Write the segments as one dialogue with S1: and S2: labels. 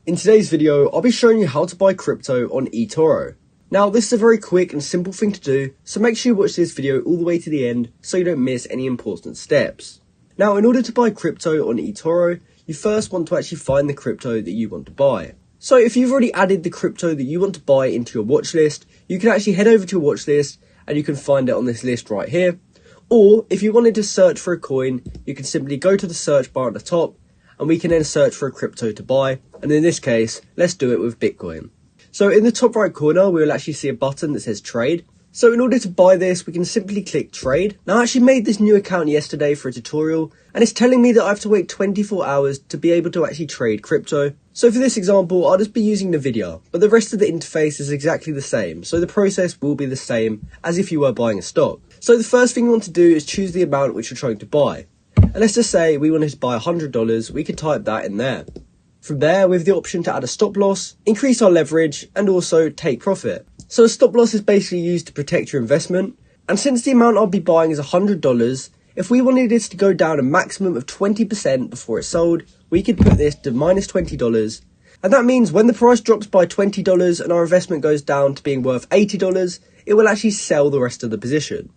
S1: In today's video, I'll be showing you how to buy crypto on Etoro. Now, this is a very quick and simple thing to do, so make sure you watch this video all the way to the end so you don't miss any important steps. Now, in order to buy crypto on Etoro, you first want to actually find the crypto that you want to buy. So if you've already added the crypto that you want to buy into your watch list, you can actually head over to your watch list and you can find it on this list right here. Or if you wanted to search for a coin, you can simply go to the search bar at the top and we can then search for a crypto to buy. And in this case, let's do it with Bitcoin. So in the top right corner, we will actually see a button that says trade. So in order to buy this, we can simply click trade. Now I actually made this new account yesterday for a tutorial and it's telling me that I have to wait 24 hours to be able to actually trade crypto. So for this example, I'll just be using Nvidia, but the rest of the interface is exactly the same. So the process will be the same as if you were buying a stock. So the first thing you want to do is choose the amount which you're trying to buy. And let's just say we wanted to buy $100, we could type that in there. From there, we have the option to add a stop loss, increase our leverage, and also take profit. So a stop loss is basically used to protect your investment. And since the amount I'll be buying is $100, if we wanted this to go down a maximum of 20% before it's sold, we could put this to minus $20. And that means when the price drops by $20 and our investment goes down to being worth $80, it will actually sell the rest of the position.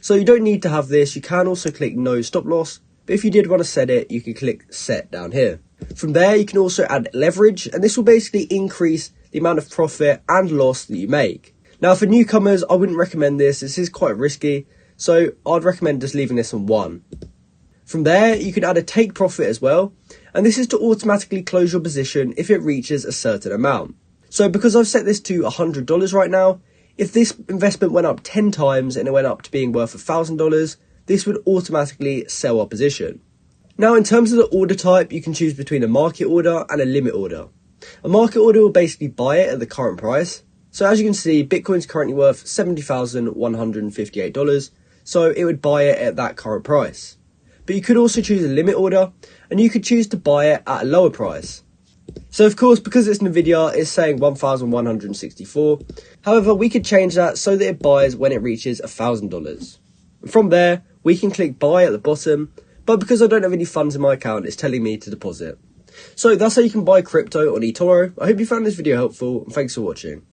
S1: So you don't need to have this. You can also click no stop loss. But if you did want to set it, you can click set down here. From there, you can also add leverage, and this will basically increase the amount of profit and loss that you make. Now, for newcomers, I wouldn't recommend this. This is quite risky, so I'd recommend just leaving this on 1. From there, you can add a take profit as well, and this is to automatically close your position if it reaches a certain amount. So because I've set this to $100 right now, if this investment went up 10 times and it went up to being worth $1,000, this would automatically sell our position. Now, in terms of the order type, you can choose between a market order and a limit order. A market order will basically buy it at the current price. So as you can see, Bitcoin's currently worth $70,158, so it would buy it at that current price. But you could also choose a limit order, and you could choose to buy it at a lower price. So of course, because it's Nvidia, it's saying 1,164. However, we could change that so that it buys when it reaches $1,000. From there, we can click buy at the bottom, but because I don't have any funds in my account, it's telling me to deposit. So that's how you can buy crypto on Etoro. I hope you found this video helpful, and thanks for watching.